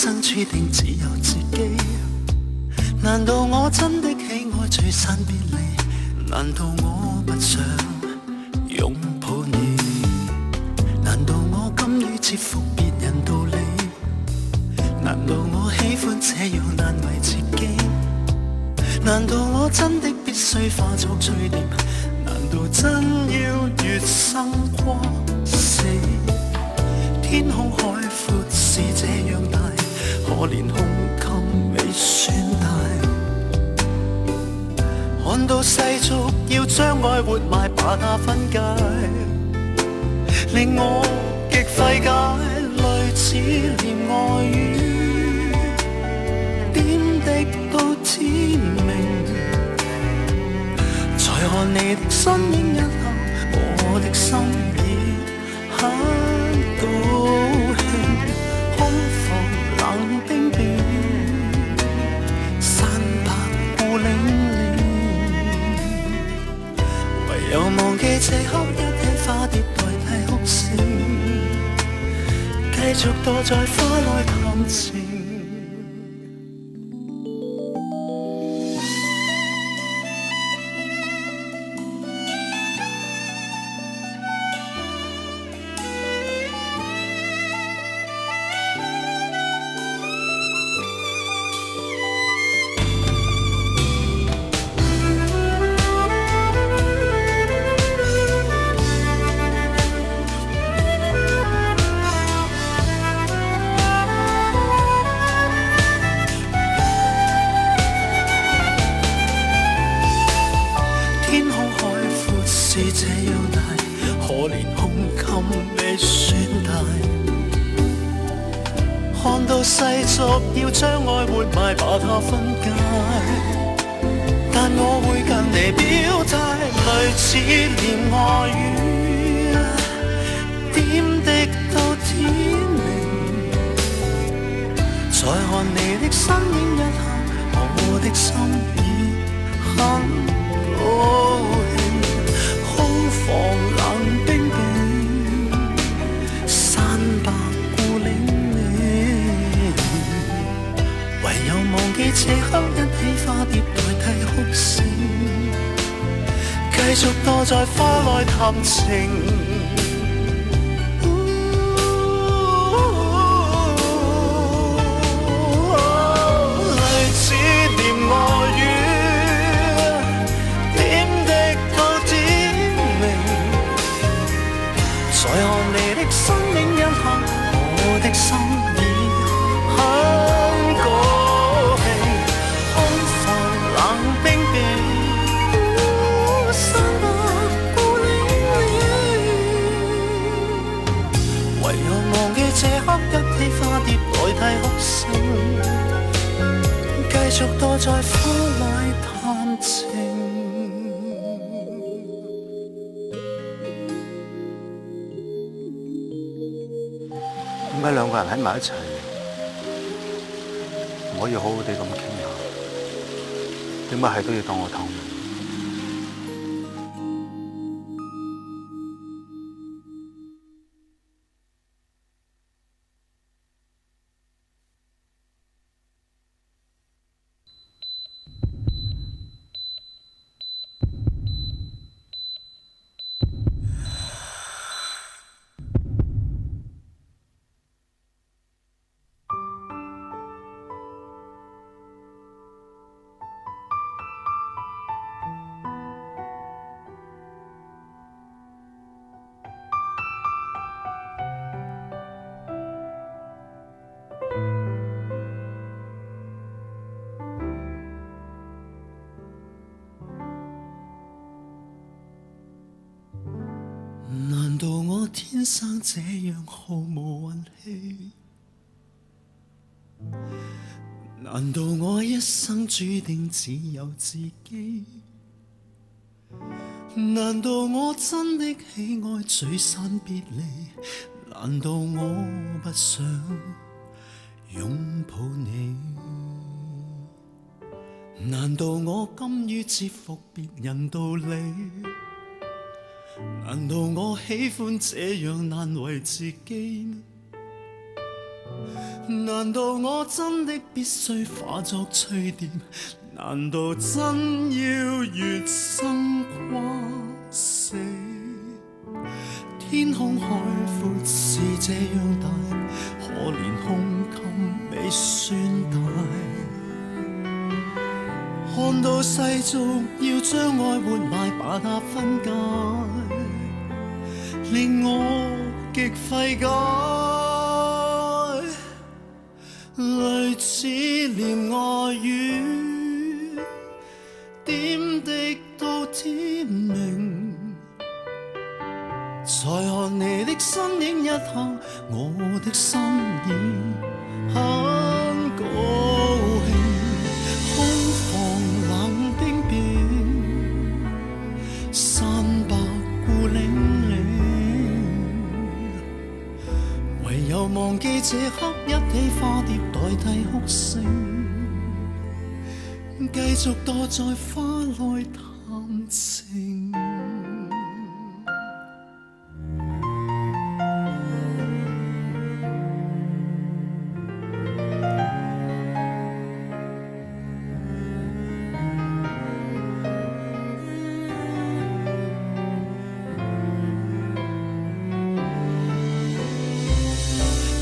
生注定只有自己？難道我真的喜愛聚散別離？難道我不想擁抱你？難道我甘於折服別人道理？難道我喜歡這樣難為自己？難道我真的必須化作罪孽？難道真要越生過死？天空海闊是這樣大，可憐胸襟未算大。看到世俗要將愛活埋，把它分解，令我極費解。類似戀愛語，點滴到天明。再看你的身影一刻，我的心已很高興。空房冷冰冰，山白孤零零，唯有忘記這刻一起花蝶代替哭聲，繼續躲在花內談情。要將愛活埋，把它分解，但我會跟你表態，類似戀愛語，點滴到天明。再看你的身影一刻，我的心已很高興。空房冷冰冰，山白孤零零，唯有忘記這刻一起花蝶代替哭聲，繼續躲在花內談情。類似戀愛語，點滴到天明。再看你的身影一刻，我的心已很高興。空房冷冰冰，山白孤零零，唯有忘記這刻一起花蝶代替哭聲，繼續躲在花內談情。點解兩個人喺埋一齊唔可以好好地咁傾下？點解係都要當我透明？難道我天生這樣毫無運氣？難道我一生注定只有自己？難道我真的喜愛聚散別離？難道我不想擁抱你？難道我甘於折服別人道理？難道我喜歡這樣難為自己？難道我真的必須化作翠點？難道真要月生跨死？天空海闊是這樣大，可憐胸襟未算大。看到世俗要將愛活埋，把它分解，令我極費解。類似戀愛語，點滴到天明。再看你的身影一刻，我的心已很高興。空房冷冰冰，山白孤零零，唯有忘記這刻一起花蝶代替哭聲，繼續躲在花內談情。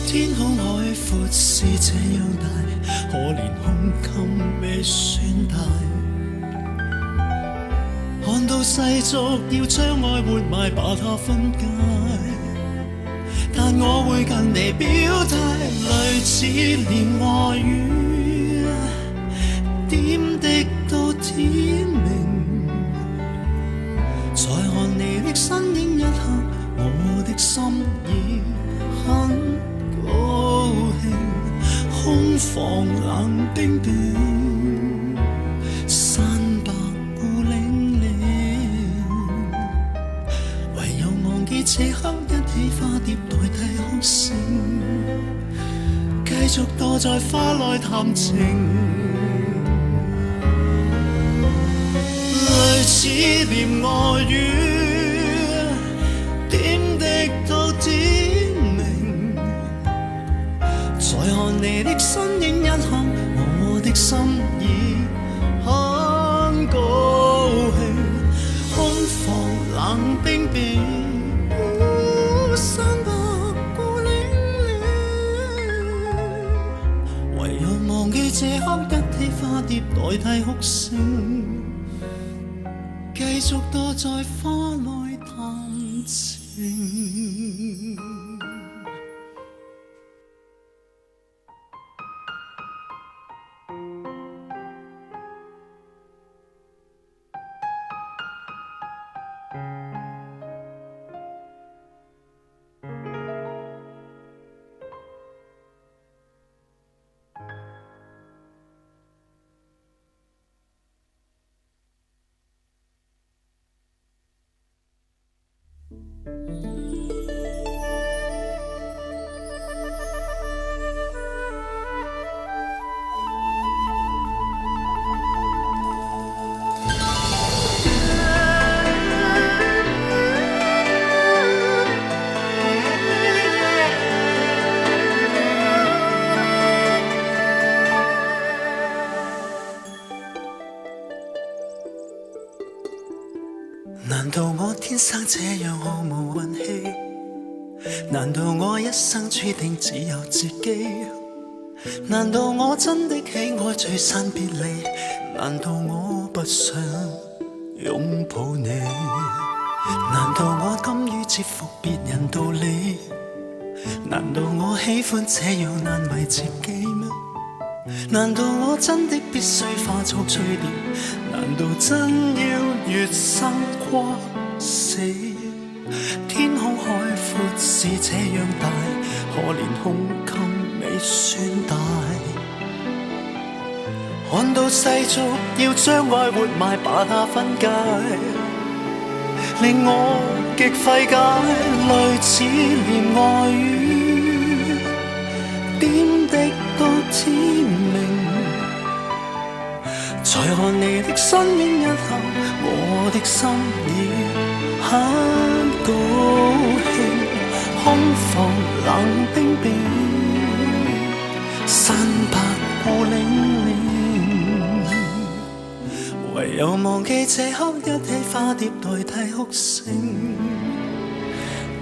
天空海闊是這樣大，可憐胸襟未算大。看到世俗要將愛活埋，把它分解，但我會跟你表態，類似戀愛語，點滴到天明。再看你的身影一刻，我的心已很高興。空房冷冰冰，山白孤零零，唯有忘記這刻一起花蝶代替哭聲，繼續躲在花內談情。類似戀愛語，點滴到天明。再看你的身影一刻，我的心已很高興。空房冷冰冰，山白孤零零，唯有忘記這刻一起花蝶代替哭聲，繼續躲在花內談情。難道我天生這樣毫無運氣？難道我一生注定只有自己？難道我真的喜愛聚散別離？難道我不想擁抱你？難道我甘於折服別人道理？難道我喜歡這樣難為自己嗎？難道我真的必須化作翠點？難道真要月生跨死？天空海闊是這樣大，可憐胸襟未算大。看到世俗要將愛活埋，把它分解，令我極費解。類似戀愛語，點滴到天明。再看你的身影一刻，我的心已很高興。空房冷冰冰，山白孤零零，唯有忘記這刻一起花蝶代替哭聲，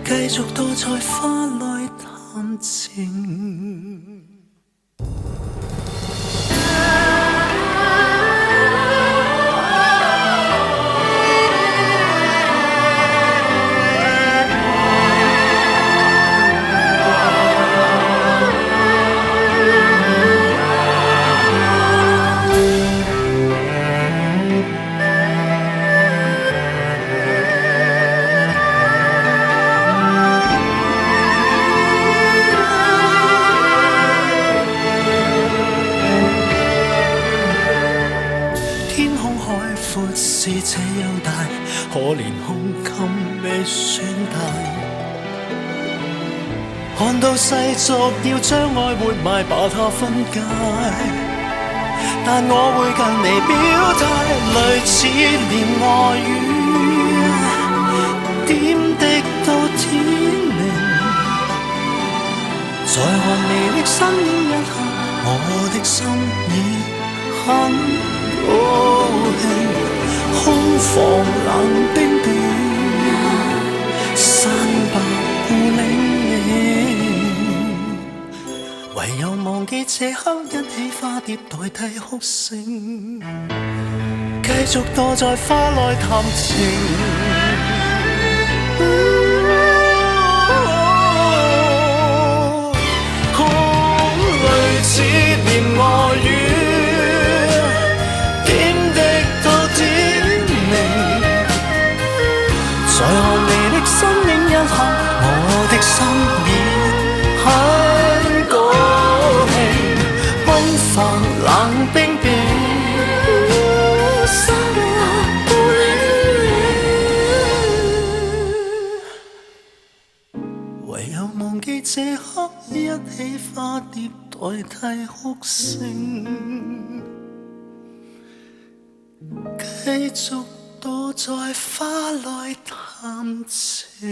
繼續躲在花內談情。天空海闊是這樣大，可憐胸襟未算大。看到世俗要將愛活埋，把它分解，但我會跟你表態，類似戀愛語，點滴到天明。在看你的身影一刻，我的心已很高興，空房冷冰冰，山白孤零零，唯有忘記這刻一起花蝶代替哭聲，繼續躲在花內談情。類似戀愛語，在看你的身影一刻，我的心已很高興，奔放冷冰冰，山白孤零零，唯有忘記這刻一起花蝶代替哭聲，繼續躲在花內談情。